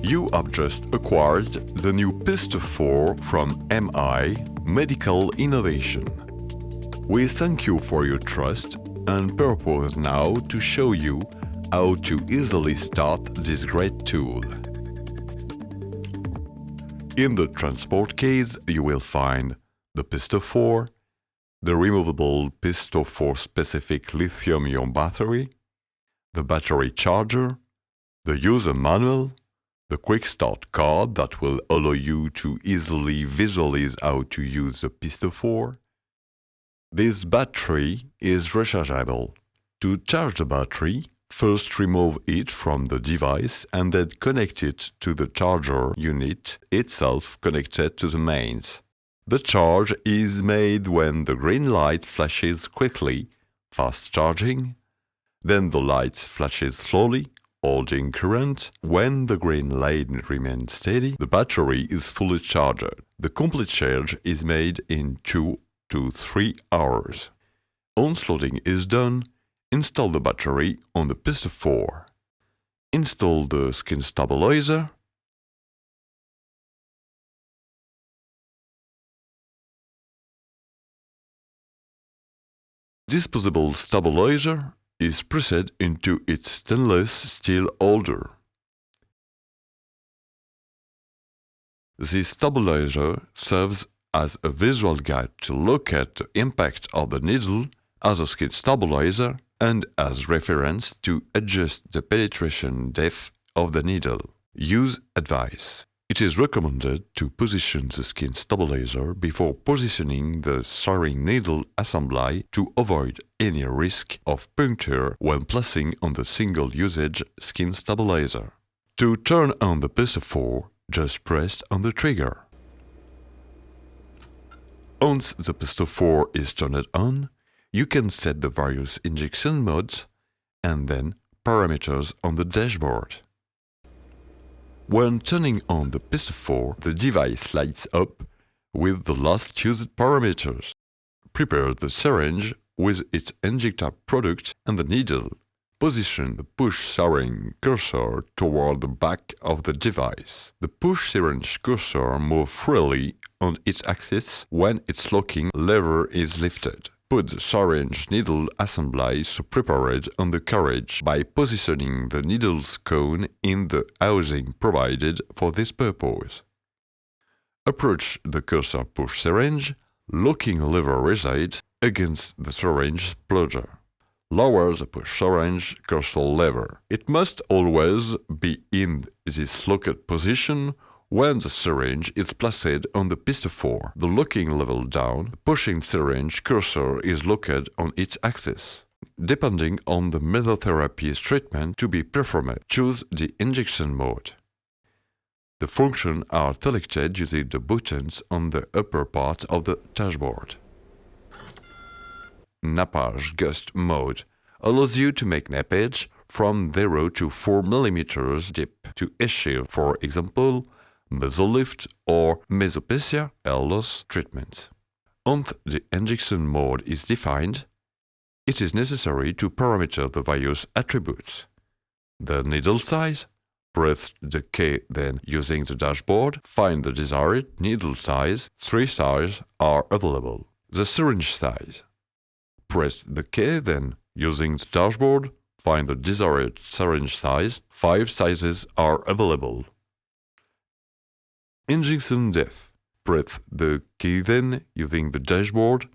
You have just acquired the new Pistor 4 from MI Medical Innovation. We thank you for your trust and purpose now to show you how to easily start this great tool. In the transport case, you will find the Pistor 4, the removable Pistor 4 specific lithium-ion battery, the battery charger, the user manual, the quick start card that will allow you to easily visualize how to use the Pistor 4. This battery is rechargeable. To charge the battery, first remove it from the device and then connect it to the charger unit itself connected to the mains. The charge is made when the green light flashes quickly, fast charging. Then the light flashes slowly, holding current. When the green light remains steady, the battery is fully charged. The complete charge is made in 2 to 3 hours. Once loading is done, install the battery on the Pistor 4. Install the skin stabilizer. Disposable stabilizer is pressed into its stainless steel holder. This stabilizer serves as a visual guide to locate the impact of the needle as a skin stabilizer and as reference to adjust the penetration depth of the needle. Use advice. It is recommended to position the skin stabilizer before positioning the syringe needle assembly to avoid any risk of puncture when placing on the single-usage skin stabilizer. To turn on the Pistor 4, just press on the trigger. Once the Pistor 4 is turned on, you can set the various injection modes and then parameters on the dashboard. When turning on the Pistor 4, the device lights up with the last used parameters. Prepare the syringe with its injector product and the needle. Position the push syringe cursor toward the back of the device. The push syringe cursor moves freely on its axis when its locking lever is lifted. Put the syringe needle assembly prepared on the carriage by positioning the needle's cone in the housing provided for this purpose. Approach the cursor push syringe, locking lever resides against the syringe plunger. Lower the push syringe cursor lever. It must always be in this locked position when the syringe is placed on the Pistor 4. The locking level down, the pushing syringe cursor is locked on its axis. Depending on the mesotherapy treatment to be performed, choose the injection mode. The functions are selected using the buttons on the upper part of the dashboard. Nappage gust mode allows you to make nappage from 0 to 4 mm deep to achieve, for example, mesolift or mesoperfusion hair loss treatment. Once the injection mode is defined, it is necessary to parameter the various attributes. The needle size. Press the key, then using the dashboard, find the desired needle size. 3 sizes are available. The syringe size. Press the key, then using the dashboard, find the desired syringe size. 5 sizes are available. Injection depth. Press the key, then using the dashboard,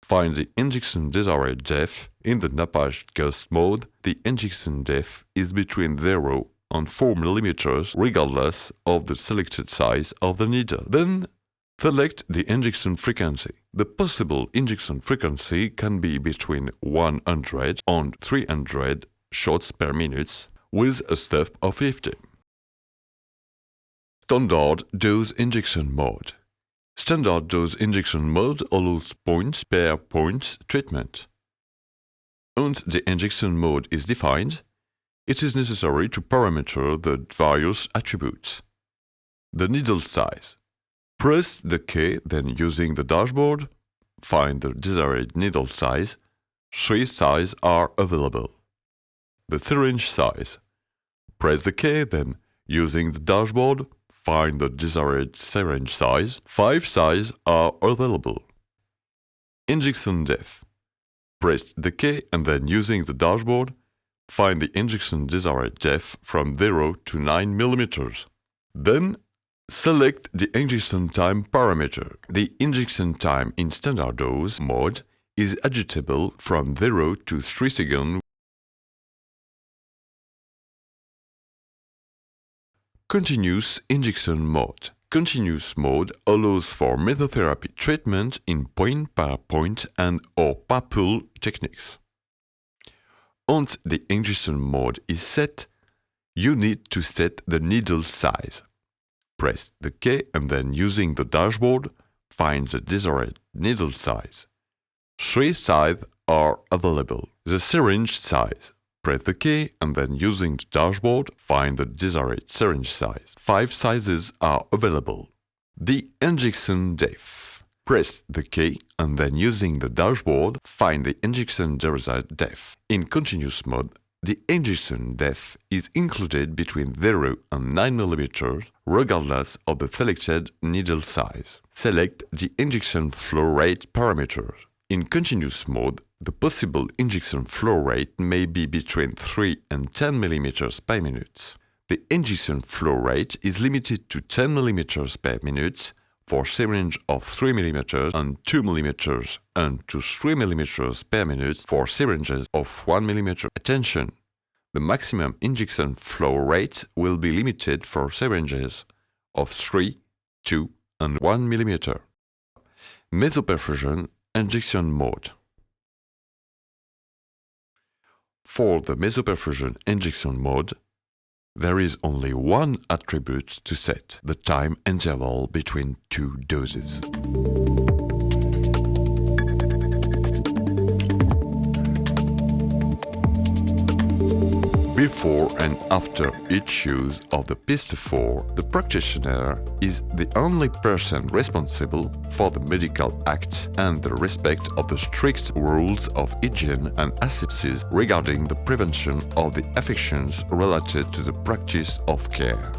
find the injection desired depth. In the Nappage gust mode, the injection depth is between 0 and 4 mm regardless of the selected size of the needle. Then select the injection frequency. The possible injection frequency can be between 100 and 300 shots per minute with a step of 50. Standard dose injection mode. Standard dose injection mode allows point per point treatment. Once the injection mode is defined, it is necessary to parameter the various attributes. The needle size. Press the key, then using the dashboard, find the desired needle size. 3 sizes are available. The syringe size. Press the key, then Using the dashboard, find the desired syringe size. 5 sizes are available. Injection depth. Press the key and then using the dashboard, find the injection desired depth from 0 to 9 mm. Then, select the injection time parameter. The injection time in standard dose mode is adjustable from 0 to 3 seconds. Continuous injection mode. Continuous mode allows for mesotherapy treatment in point-per-point and/or par-pool techniques. Once the injection mode is set, you need to set the needle size. Press the key and then using the dashboard, find the desired needle size. 3 sizes are available. The syringe size. Press the key and then using the dashboard, find the desired syringe size. 5 sizes are available. The injection depth. Press the key and then using the dashboard, find the injection desired depth. In continuous mode, the injection depth is included between 0 and 9 mm regardless of the selected needle size. Select the injection flow rate parameter. In continuous mode, the possible injection flow rate may be between 3 and 10 mm per minute. The injection flow rate is limited to 10 mm per minute for syringe of 3 mm and 2 mm and to 3 mm per minute for syringes of 1 mm. Attention! The maximum injection flow rate will be limited for syringes of 3, 2 and 1 mm. Mesoperfusion injection mode. For the mesoperfusion injection mode, there is only one attribute to set: the time interval between 2 doses. Before and after each use of the Pistor 4, the practitioner is the only person responsible for the medical act and the respect of the strict rules of hygiene and asepsis regarding the prevention of the affections related to the practice of care.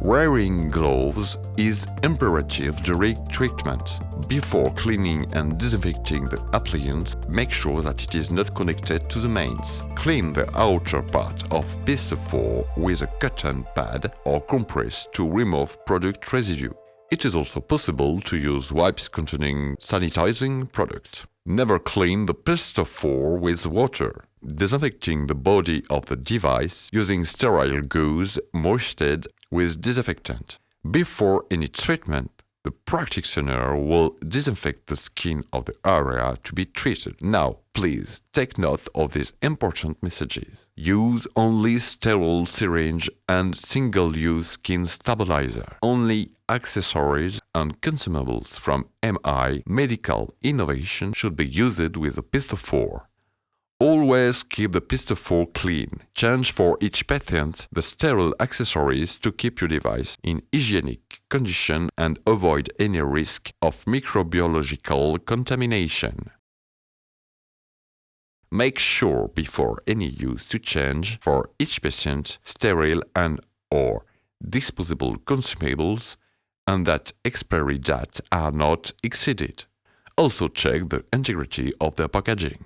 Wearing gloves is imperative during treatment. Before cleaning and disinfecting the appliance, make sure that it is not connected to the mains. Clean the outer part of Pistor 4 with a cotton pad or compress to remove product residue. It is also possible to use wipes containing sanitizing product. Never clean the Pistor 4 with water. Disinfecting the body of the device using sterile gauze moistened with disinfectant. Before any treatment, the practitioner will disinfect the skin of the area to be treated. Now, please take note of these important messages. Use only sterile syringe and single-use skin stabilizer. Only accessories and consumables from MI Medical Innovation should be used with the Pistor 4. Always keep the Pistor 4 clean. Change for each patient the sterile accessories to keep your device in hygienic condition and avoid any risk of microbiological contamination. Make sure before any use to change for each patient sterile and/or disposable consumables and that expiry dates are not exceeded. Also check the integrity of the packaging.